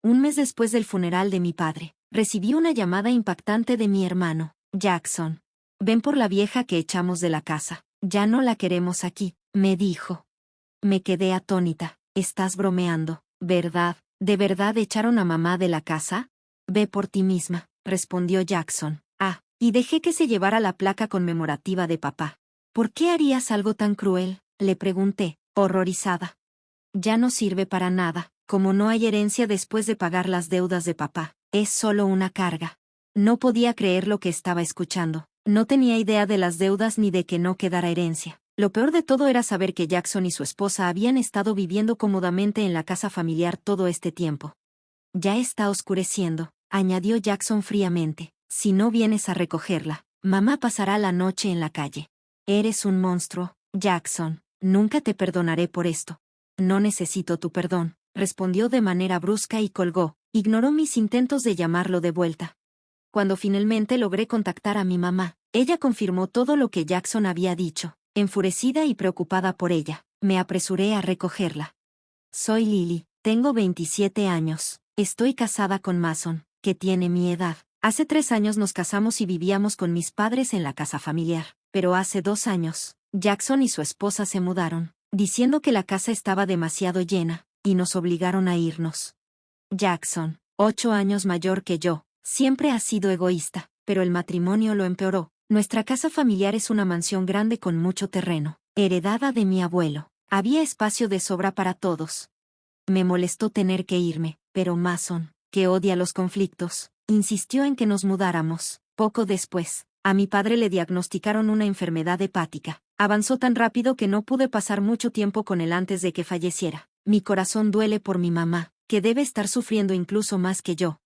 Un mes después del funeral de mi padre, recibí una llamada impactante de mi hermano, Jackson. Ven por la vieja que echamos de la casa. Ya no la queremos aquí, me dijo. Me quedé atónita. Estás bromeando, ¿verdad? ¿De verdad echaron a mamá de la casa? Ve por ti misma, respondió Jackson. Y dejé que se llevara la placa conmemorativa de papá. ¿Por qué harías algo tan cruel? Le pregunté, horrorizada. Ya no sirve para nada, como no hay herencia después de pagar las deudas de papá, es solo una carga. No podía creer lo que estaba escuchando. No tenía idea de las deudas ni de que no quedara herencia. Lo peor de todo era saber que Jackson y su esposa habían estado viviendo cómodamente en la casa familiar todo este tiempo. Ya está oscureciendo, añadió Jackson fríamente. Si no vienes a recogerla, mamá pasará la noche en la calle. Eres un monstruo, Jackson. Nunca te perdonaré por esto. No necesito tu perdón, respondió de manera brusca y colgó. Ignoró mis intentos de llamarlo de vuelta. Cuando finalmente logré contactar a mi mamá, ella confirmó todo lo que Jackson había dicho. Enfurecida y preocupada por ella, me apresuré a recogerla. Soy Lily, tengo 27 años, estoy casada con Mason, que tiene mi edad. Hace 3 años nos casamos y vivíamos con mis padres en la casa familiar, pero hace 2 años, Jackson y su esposa se mudaron, diciendo que la casa estaba demasiado llena, y nos obligaron a irnos. Jackson, 8 años mayor que yo, siempre ha sido egoísta, pero el matrimonio lo empeoró. Nuestra casa familiar es una mansión grande con mucho terreno, heredada de mi abuelo. Había espacio de sobra para todos. Me molestó tener que irme, pero Mason, que odia los conflictos, insistió en que nos mudáramos. Poco después, a mi padre le diagnosticaron una enfermedad hepática. Avanzó tan rápido que no pude pasar mucho tiempo con él antes de que falleciera. Mi corazón duele por mi mamá, que debe estar sufriendo incluso más que yo.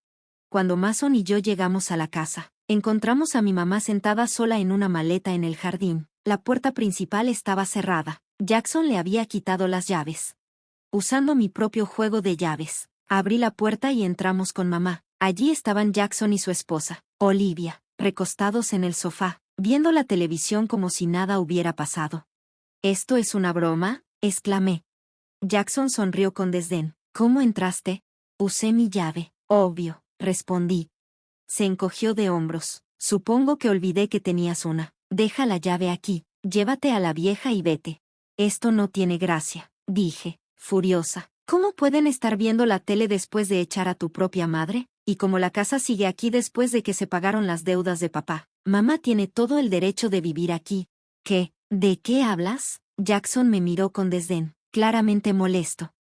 Cuando Mason y yo llegamos a la casa, encontramos a mi mamá sentada sola en una maleta en el jardín. La puerta principal estaba cerrada. Jackson le había quitado las llaves. Usando mi propio juego de llaves, abrí la puerta y entramos con mamá. Allí estaban Jackson y su esposa, Olivia, recostados en el sofá, viendo la televisión como si nada hubiera pasado. ¿Esto es una broma?, exclamé. Jackson sonrió con desdén. ¿Cómo entraste? Usé mi llave. Obvio, respondí. Se encogió de hombros. Supongo que olvidé que tenías una. Deja la llave aquí, llévate a la vieja y vete. Esto no tiene gracia, dije, furiosa. ¿Cómo pueden estar viendo la tele después de echar a tu propia madre? Y como la casa sigue aquí después de que se pagaron las deudas de papá, mamá tiene todo el derecho de vivir aquí. ¿Qué? ¿De qué hablas? Jackson me miró con desdén, claramente molesto.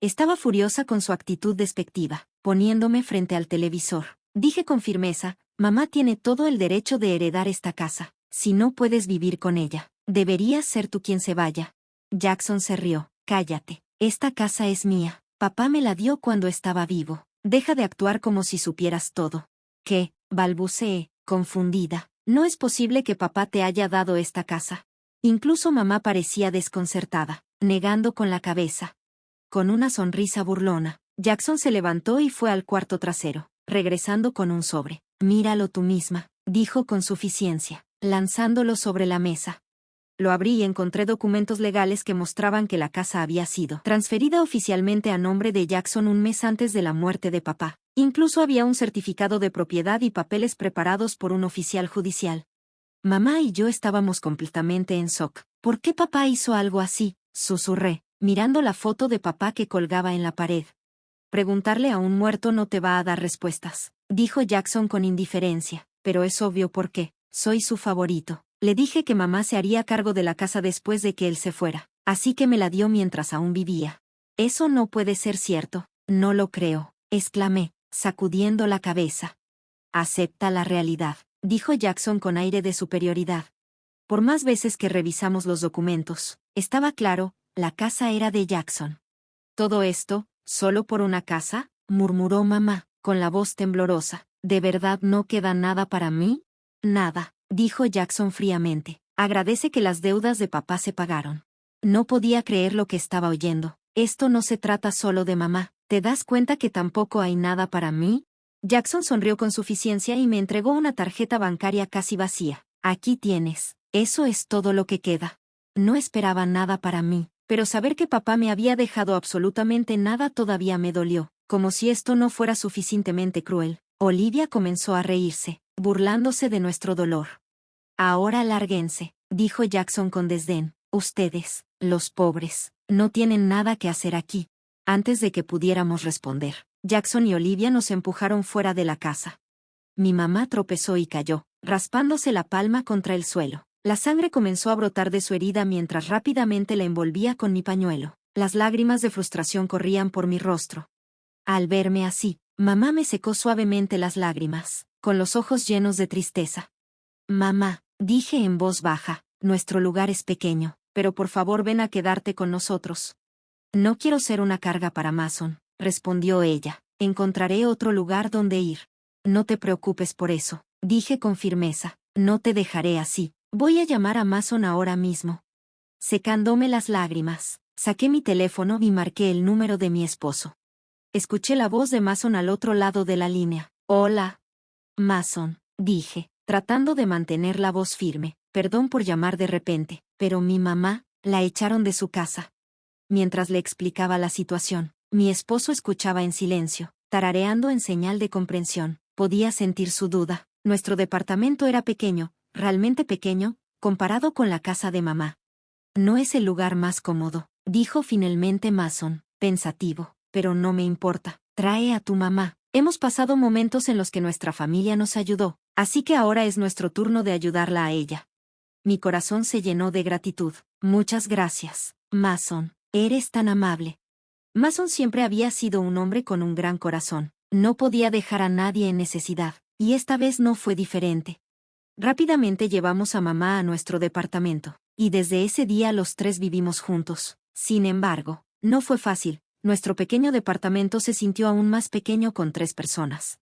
Estaba furiosa con su actitud despectiva, poniéndome frente al televisor. Dije con firmeza, mamá tiene todo el derecho de heredar esta casa. Si no puedes vivir con ella, deberías ser tú quien se vaya. Jackson se rió. Cállate. Esta casa es mía. Papá me la dio cuando estaba vivo. Deja de actuar como si supieras todo. ¿Qué? Balbuceé, confundida. No es posible que papá te haya dado esta casa. Incluso mamá parecía desconcertada, negando con la cabeza. Con una sonrisa burlona, Jackson se levantó y fue al cuarto trasero, regresando con un sobre. Míralo tú misma, dijo con suficiencia, lanzándolo sobre la mesa. Lo abrí y encontré documentos legales que mostraban que la casa había sido transferida oficialmente a nombre de Jackson un mes antes de la muerte de papá. Incluso había un certificado de propiedad y papeles preparados por un oficial judicial. Mamá y yo estábamos completamente en shock. ¿Por qué papá hizo algo así?, susurré, mirando la foto de papá que colgaba en la pared. Preguntarle a un muerto no te va a dar respuestas, dijo Jackson con indiferencia, pero es obvio por qué. Soy su favorito. Le dije que mamá se haría cargo de la casa después de que él se fuera, así que me la dio mientras aún vivía. Eso no puede ser cierto. No lo creo, exclamé, sacudiendo la cabeza. Acepta la realidad, dijo Jackson con aire de superioridad. Por más veces que revisamos los documentos, estaba claro, la casa era de Jackson. ¿Todo esto, solo por una casa?, murmuró mamá, con la voz temblorosa. ¿De verdad no queda nada para mí? Nada, dijo Jackson fríamente. Agradece que las deudas de papá se pagaron. No podía creer lo que estaba oyendo. Esto no se trata solo de mamá. ¿Te das cuenta que tampoco hay nada para mí? Jackson sonrió con suficiencia y me entregó una tarjeta bancaria casi vacía. Aquí tienes. Eso es todo lo que queda. No esperaba nada para mí, pero saber que papá me había dejado absolutamente nada todavía me dolió. Como si esto no fuera suficientemente cruel, Olivia comenzó a reírse, burlándose de nuestro dolor. Ahora lárguense, dijo Jackson con desdén. Ustedes, los pobres, no tienen nada que hacer aquí. Antes de que pudiéramos responder, Jackson y Olivia nos empujaron fuera de la casa. Mi mamá tropezó y cayó, raspándose la palma contra el suelo. La sangre comenzó a brotar de su herida mientras rápidamente la envolvía con mi pañuelo. Las lágrimas de frustración corrían por mi rostro. Al verme así, mamá me secó suavemente las lágrimas, con los ojos llenos de tristeza. Mamá, dije en voz baja, nuestro lugar es pequeño, pero por favor ven a quedarte con nosotros. No quiero ser una carga para Mason, respondió ella. Encontraré otro lugar donde ir. No te preocupes por eso, dije con firmeza. No te dejaré así. Voy a llamar a Mason ahora mismo. Secándome las lágrimas, saqué mi teléfono y marqué el número de mi esposo. Escuché la voz de Mason al otro lado de la línea. Hola. Mason, dije, tratando de mantener la voz firme. Perdón por llamar de repente, pero mi mamá, la echaron de su casa. Mientras le explicaba la situación, mi esposo escuchaba en silencio, tarareando en señal de comprensión. Podía sentir su duda. Nuestro departamento era pequeño, realmente pequeño, comparado con la casa de mamá. No es el lugar más cómodo, dijo finalmente Mason, pensativo, pero no me importa. Trae a tu mamá. Hemos pasado momentos en los que nuestra familia nos ayudó, así que ahora es nuestro turno de ayudarla a ella. Mi corazón se llenó de gratitud. Muchas gracias, Mason. Eres tan amable. Mason siempre había sido un hombre con un gran corazón. No podía dejar a nadie en necesidad, y esta vez no fue diferente. Rápidamente llevamos a mamá a nuestro departamento, y desde ese día los tres vivimos juntos. Sin embargo, no fue fácil. Nuestro pequeño departamento se sintió aún más pequeño con 3 personas.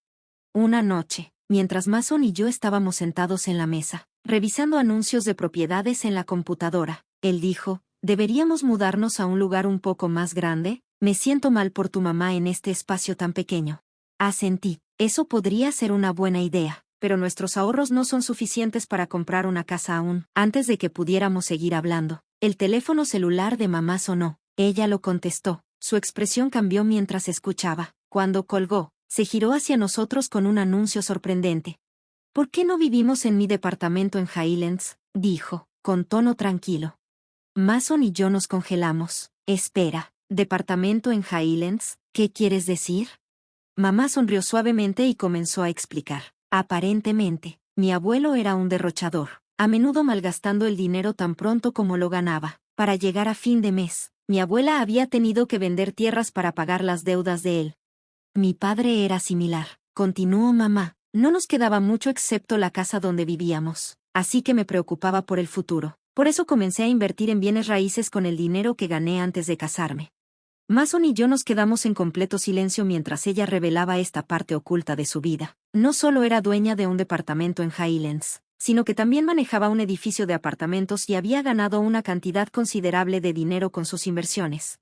Una noche, mientras Mason y yo estábamos sentados en la mesa, revisando anuncios de propiedades en la computadora, él dijo, ¿deberíamos mudarnos a un lugar un poco más grande? Me siento mal por tu mamá en este espacio tan pequeño. Asentí, eso podría ser una buena idea, pero nuestros ahorros no son suficientes para comprar una casa aún. Antes de que pudiéramos seguir hablando, el teléfono celular de mamá sonó. Ella lo contestó. Su expresión cambió mientras escuchaba. Cuando colgó, se giró hacia nosotros con un anuncio sorprendente. ¿Por qué no vivimos en mi departamento en Highlands? Dijo, con tono tranquilo. Mason y yo nos congelamos. Espera, ¿departamento en Highlands? ¿Qué quieres decir? Mamá sonrió suavemente y comenzó a explicar. Aparentemente, mi abuelo era un derrochador, a menudo malgastando el dinero tan pronto como lo ganaba. Para llegar a fin de mes, mi abuela había tenido que vender tierras para pagar las deudas de él. Mi padre era similar, continuó mamá. No nos quedaba mucho excepto la casa donde vivíamos, así que me preocupaba por el futuro. Por eso comencé a invertir en bienes raíces con el dinero que gané antes de casarme. Mason y yo nos quedamos en completo silencio mientras ella revelaba esta parte oculta de su vida. No solo era dueña de un departamento en Highlands, sino que también manejaba un edificio de apartamentos y había ganado una cantidad considerable de dinero con sus inversiones.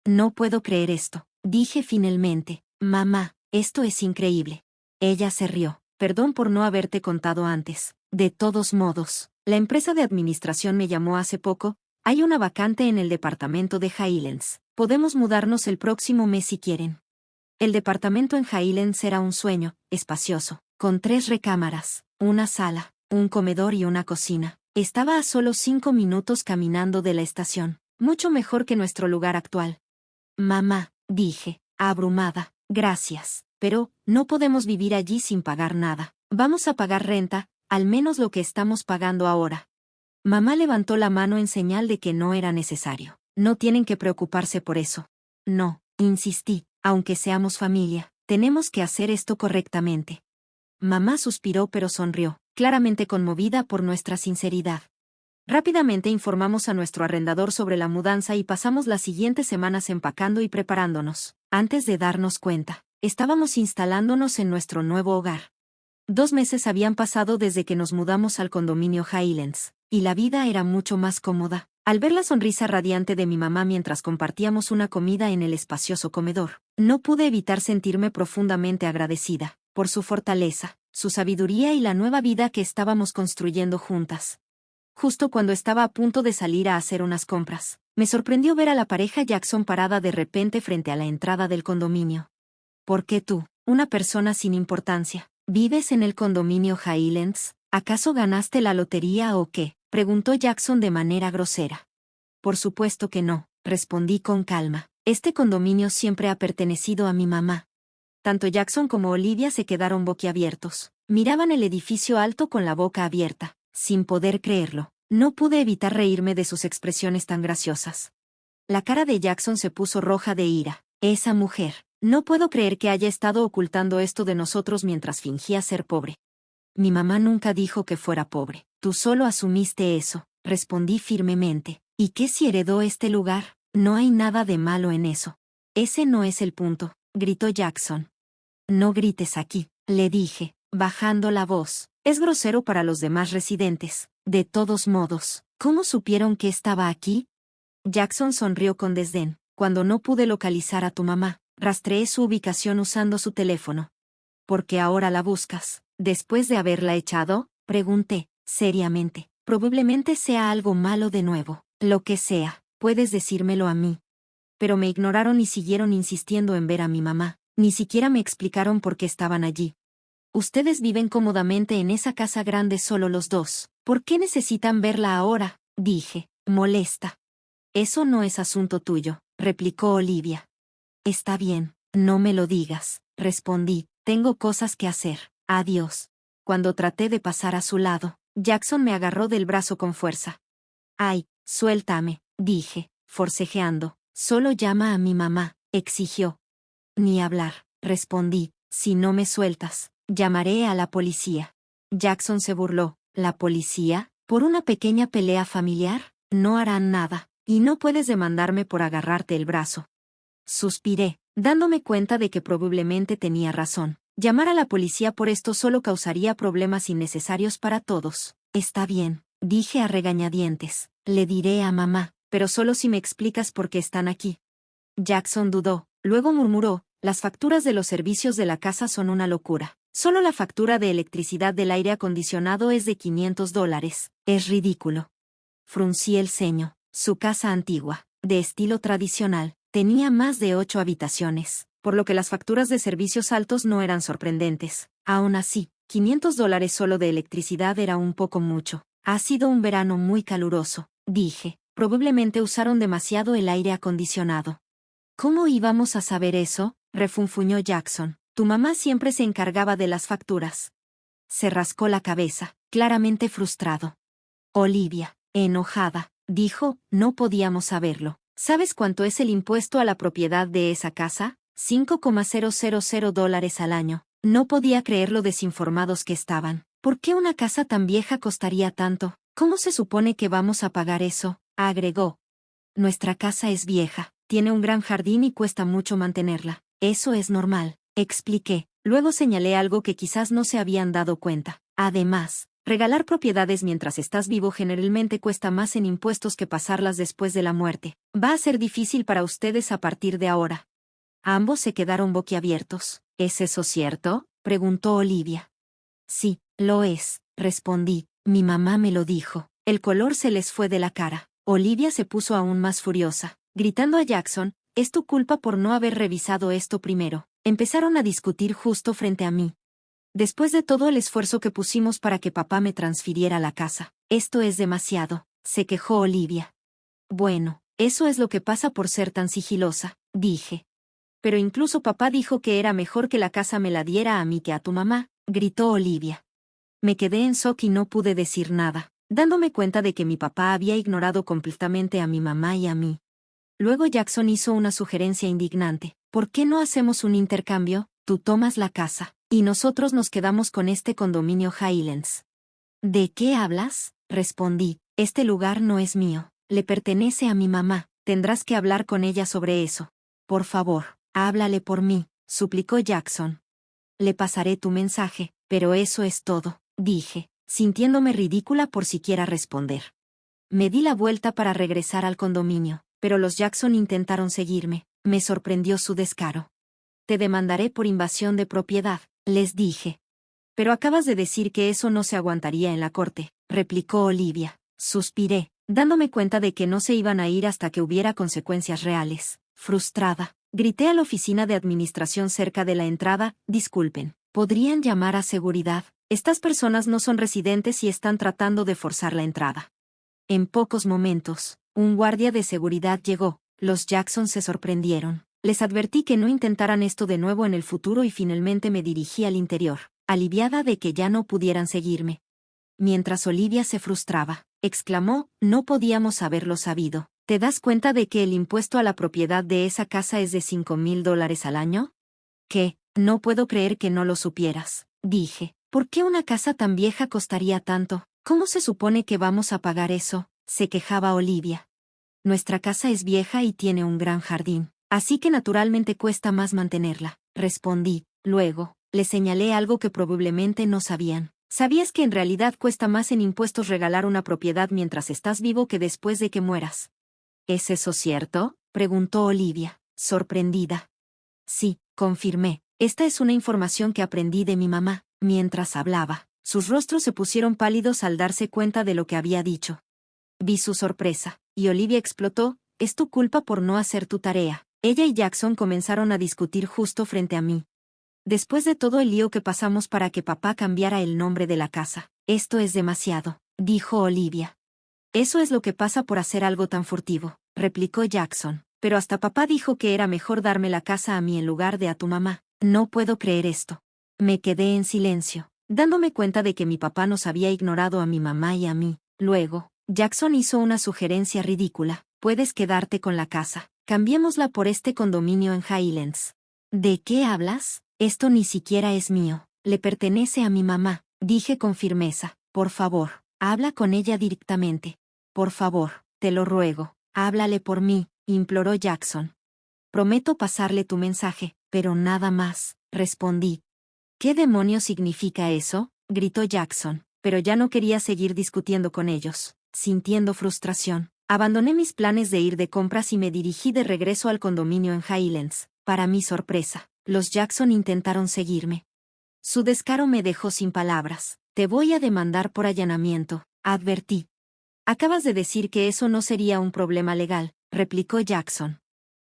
No puedo creer esto, dije finalmente. Mamá, esto es increíble. Ella se rió. Perdón por no haberte contado antes. De todos modos, la empresa de administración me llamó hace poco. Hay una vacante en el departamento de Highlands. Podemos mudarnos el próximo mes si quieren. El departamento en Highlands era un sueño, espacioso, con 3 recámaras, una sala, un comedor y una cocina. Estaba a solo 5 minutos caminando de la estación, mucho mejor que nuestro lugar actual. Mamá, dije, abrumada, gracias, pero no podemos vivir allí sin pagar nada. Vamos a pagar renta, al menos lo que estamos pagando ahora. Mamá levantó la mano en señal de que no era necesario. No tienen que preocuparse por eso. No, insistí, aunque seamos familia, tenemos que hacer esto correctamente. Mamá suspiró pero sonrió, claramente conmovida por nuestra sinceridad. Rápidamente informamos a nuestro arrendador sobre la mudanza y pasamos las siguientes semanas empacando y preparándonos. Antes de darnos cuenta, estábamos instalándonos en nuestro nuevo hogar. 2 meses habían pasado desde que nos mudamos al condominio Highlands, y la vida era mucho más cómoda. Al ver la sonrisa radiante de mi mamá mientras compartíamos una comida en el espacioso comedor, no pude evitar sentirme profundamente agradecida por su fortaleza, su sabiduría y la nueva vida que estábamos construyendo juntas. Justo cuando estaba a punto de salir a hacer unas compras, me sorprendió ver a la pareja Jackson parada de repente frente a la entrada del condominio. ¿Por qué tú, una persona sin importancia, vives en el condominio Highlands? ¿Acaso ganaste la lotería o qué? Preguntó Jackson de manera grosera. Por supuesto que no, respondí con calma. Este condominio siempre ha pertenecido a mi mamá. Tanto Jackson como Olivia se quedaron boquiabiertos. Miraban el edificio alto con la boca abierta, sin poder creerlo. No pude evitar reírme de sus expresiones tan graciosas. La cara de Jackson se puso roja de ira. Esa mujer. No puedo creer que haya estado ocultando esto de nosotros mientras fingía ser pobre. Mi mamá nunca dijo que fuera pobre. Tú solo asumiste eso, respondí firmemente. ¿Y qué si heredó este lugar? No hay nada de malo en eso. Ese no es el punto, gritó Jackson. No grites aquí, le dije, bajando la voz. Es grosero para los demás residentes. De todos modos, ¿cómo supieron que estaba aquí? Jackson sonrió con desdén. Cuando no pude localizar a tu mamá, rastreé su ubicación usando su teléfono. ¿Por qué ahora la buscas? ¿Después de haberla echado? Pregunté, seriamente. Probablemente sea algo malo de nuevo. Lo que sea, puedes decírmelo a mí. Pero me ignoraron y siguieron insistiendo en ver a mi mamá. Ni siquiera me explicaron por qué estaban allí. Ustedes viven cómodamente en esa casa grande solo los dos. ¿Por qué necesitan verla ahora? Dije, molesta. Eso no es asunto tuyo, replicó Olivia. Está bien, no me lo digas, respondí, tengo cosas que hacer. Adiós. Cuando traté de pasar a su lado, Jackson me agarró del brazo con fuerza. Ay, suéltame, dije, forcejeando. Solo llama a mi mamá, exigió. Ni hablar, respondí, si no me sueltas, llamaré a la policía. Jackson se burló. ¿La policía? ¿Por una pequeña pelea familiar? No harán nada, y no puedes demandarme por agarrarte el brazo. Suspiré, dándome cuenta de que probablemente tenía razón. Llamar a la policía por esto solo causaría problemas innecesarios para todos. Está bien, dije a regañadientes. Le diré a mamá, pero solo si me explicas por qué están aquí. Jackson dudó, luego murmuró, las facturas de los servicios de la casa son una locura. Solo la factura de electricidad del aire acondicionado es de $500. Es ridículo. Fruncí el ceño. Su casa antigua, de estilo tradicional, tenía más de 8 habitaciones, por lo que las facturas de servicios altos no eran sorprendentes. Aún así, $500 solo de electricidad era un poco mucho. Ha sido un verano muy caluroso, dije. Probablemente usaron demasiado el aire acondicionado. ¿Cómo íbamos a saber eso? Refunfuñó Jackson. Tu mamá siempre se encargaba de las facturas. Se rascó la cabeza, claramente frustrado. Olivia, enojada, dijo, no podíamos saberlo. ¿Sabes cuánto es el impuesto a la propiedad de esa casa? $5,000 al año. No podía creer lo desinformados que estaban. ¿Por qué una casa tan vieja costaría tanto? ¿Cómo se supone que vamos a pagar eso? Agregó. Nuestra casa es vieja, tiene un gran jardín y cuesta mucho mantenerla. Eso es normal, expliqué. Luego señalé algo que quizás no se habían dado cuenta. Además, regalar propiedades mientras estás vivo generalmente cuesta más en impuestos que pasarlas después de la muerte. Va a ser difícil para ustedes a partir de ahora. Ambos se quedaron boquiabiertos. ¿Es eso cierto? Preguntó Olivia. Sí, lo es, respondí. Mi mamá me lo dijo. El color se les fue de la cara. Olivia se puso aún más furiosa, gritando a Jackson, es tu culpa por no haber revisado esto primero. Empezaron a discutir justo frente a mí. Después de todo el esfuerzo que pusimos para que papá me transfiriera la casa. Esto es demasiado, se quejó Olivia. Bueno, eso es lo que pasa por ser tan sigilosa, dije. Pero incluso papá dijo que era mejor que la casa me la diera a mí que a tu mamá, gritó Olivia. Me quedé en shock y no pude decir nada, dándome cuenta de que mi papá había ignorado completamente a mi mamá y a mí. Luego Jackson hizo una sugerencia indignante. ¿Por qué no hacemos un intercambio? Tú tomas la casa, y nosotros nos quedamos con este condominio Highlands. ¿De qué hablas? Respondí. Este lugar no es mío, le pertenece a mi mamá, tendrás que hablar con ella sobre eso. Por favor, háblale por mí, suplicó Jackson. Le pasaré tu mensaje, pero eso es todo, dije, sintiéndome ridícula por siquiera responder. Me di la vuelta para regresar al condominio, pero los Jackson intentaron seguirme. Me sorprendió su descaro. Te demandaré por invasión de propiedad, les dije. Pero acabas de decir que eso no se aguantaría en la corte, replicó Olivia. Suspiré, dándome cuenta de que no se iban a ir hasta que hubiera consecuencias reales. Frustrada, Grité a la oficina de administración cerca de la entrada, disculpen, ¿podrían llamar a seguridad? Estas personas no son residentes y están tratando de forzar la entrada. En pocos momentos, un guardia de seguridad llegó. Los Jackson se sorprendieron. Les advertí que no intentaran esto de nuevo en el futuro y finalmente me dirigí al interior, aliviada de que ya no pudieran seguirme. Mientras Olivia se frustraba, exclamó, no podíamos haberlo sabido. ¿Te das cuenta de que el impuesto a la propiedad de esa casa es de $5,000 al año? ¿Qué? No puedo creer que no lo supieras, dije. ¿Por qué una casa tan vieja costaría tanto? ¿Cómo se supone que vamos a pagar eso? Se quejaba Olivia. Nuestra casa es vieja y tiene un gran jardín, así que naturalmente cuesta más mantenerla, respondí. Luego, le señalé algo que probablemente no sabían. ¿Sabías que en realidad cuesta más en impuestos regalar una propiedad mientras estás vivo que después de que mueras? ¿Es eso cierto?, preguntó Olivia, sorprendida. Sí, confirmé. Esta es una información que aprendí de mi mamá. Mientras hablaba, sus rostros se pusieron pálidos al darse cuenta de lo que había dicho. Vi su sorpresa, y Olivia explotó, es tu culpa por no hacer tu tarea. Ella y Jackson comenzaron a discutir justo frente a mí. Después de todo el lío que pasamos para que papá cambiara el nombre de la casa, esto es demasiado, dijo Olivia. Eso es lo que pasa por hacer algo tan furtivo, replicó Jackson. Pero hasta papá dijo que era mejor darme la casa a mí en lugar de a tu mamá. No puedo creer esto. Me quedé en silencio, dándome cuenta de que mi papá nos había ignorado a mi mamá y a mí. Luego, Jackson hizo una sugerencia ridícula. Puedes quedarte con la casa. Cambiémosla por este condominio en Highlands. ¿De qué hablas? Esto ni siquiera es mío. Le pertenece a mi mamá, dije con firmeza. Por favor, habla con ella directamente. Por favor, te lo ruego, háblale por mí, imploró Jackson. Prometo pasarle tu mensaje, pero nada más, respondí. ¿Qué demonios significa eso?, gritó Jackson, pero ya no quería seguir discutiendo con ellos. Sintiendo frustración, abandoné mis planes de ir de compras y me dirigí de regreso al condominio en Highlands. Para mi sorpresa, los Jackson intentaron seguirme. Su descaro me dejó sin palabras. Te voy a demandar por allanamiento, advertí. Acabas de decir que eso no sería un problema legal, replicó Jackson.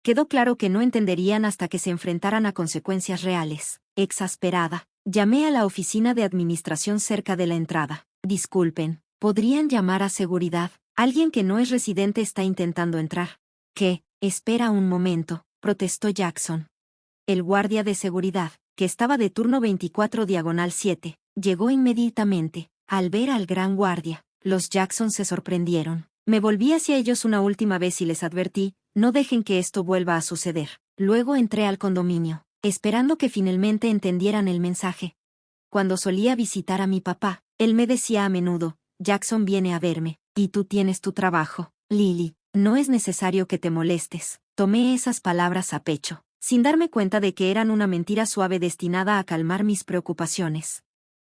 Quedó claro que no entenderían hasta que se enfrentaran a consecuencias reales. Exasperada, llamé a la oficina de administración cerca de la entrada. Disculpen, ¿podrían llamar a seguridad? Alguien que no es residente está intentando entrar. ¿Qué? Espera un momento, protestó Jackson. El guardia de seguridad, que estaba de turno 24/7, llegó inmediatamente. Al ver al gran guardia, los Jackson se sorprendieron. Me volví hacia ellos una última vez y les advertí, no dejen que esto vuelva a suceder. Luego entré al condominio, esperando que finalmente entendieran el mensaje. Cuando solía visitar a mi papá, él me decía a menudo, Jackson viene a verme, y tú tienes tu trabajo, Lily, no es necesario que te molestes. Tomé esas palabras a pecho, sin darme cuenta de que eran una mentira suave destinada a calmar mis preocupaciones.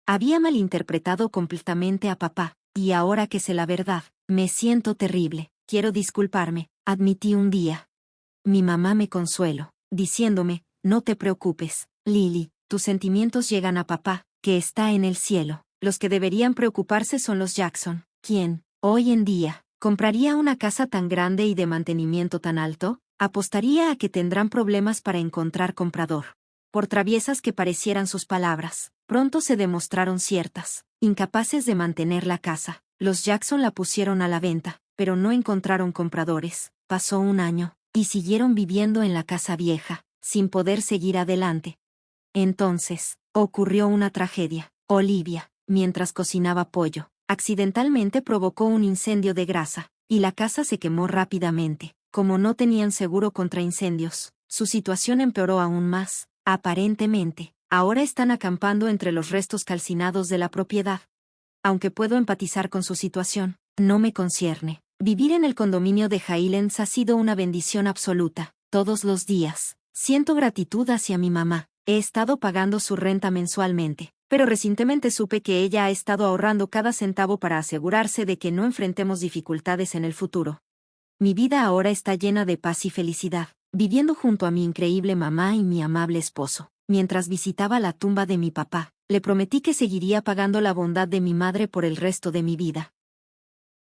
Había malinterpretado completamente a papá, y ahora que sé la verdad, me siento terrible. Quiero disculparme, admití un día. Mi mamá me consueló, diciéndome, no te preocupes, Lily, tus sentimientos llegan a papá, que está en el cielo. Los que deberían preocuparse son los Jackson. ¿Quién, hoy en día, compraría una casa tan grande y de mantenimiento tan alto? Apostaría a que tendrán problemas para encontrar comprador. Por traviesas que parecieran sus palabras, pronto se demostraron ciertas. Incapaces de mantener la casa, los Jackson la pusieron a la venta, pero no encontraron compradores. Pasó un año, y siguieron viviendo en la casa vieja, sin poder seguir adelante. Entonces, ocurrió una tragedia. Olivia, mientras cocinaba pollo, accidentalmente provocó un incendio de grasa, y la casa se quemó rápidamente. Como no tenían seguro contra incendios, su situación empeoró aún más. Aparentemente, ahora están acampando entre los restos calcinados de la propiedad. Aunque puedo empatizar con su situación, no me concierne. Vivir en el condominio de Highlands ha sido una bendición absoluta. Todos los días, siento gratitud hacia mi mamá. He estado pagando su renta mensualmente, pero recientemente supe que ella ha estado ahorrando cada centavo para asegurarse de que no enfrentemos dificultades en el futuro. Mi vida ahora está llena de paz y felicidad, viviendo junto a mi increíble mamá y mi amable esposo. Mientras visitaba la tumba de mi papá, le prometí que seguiría pagando la bondad de mi madre por el resto de mi vida.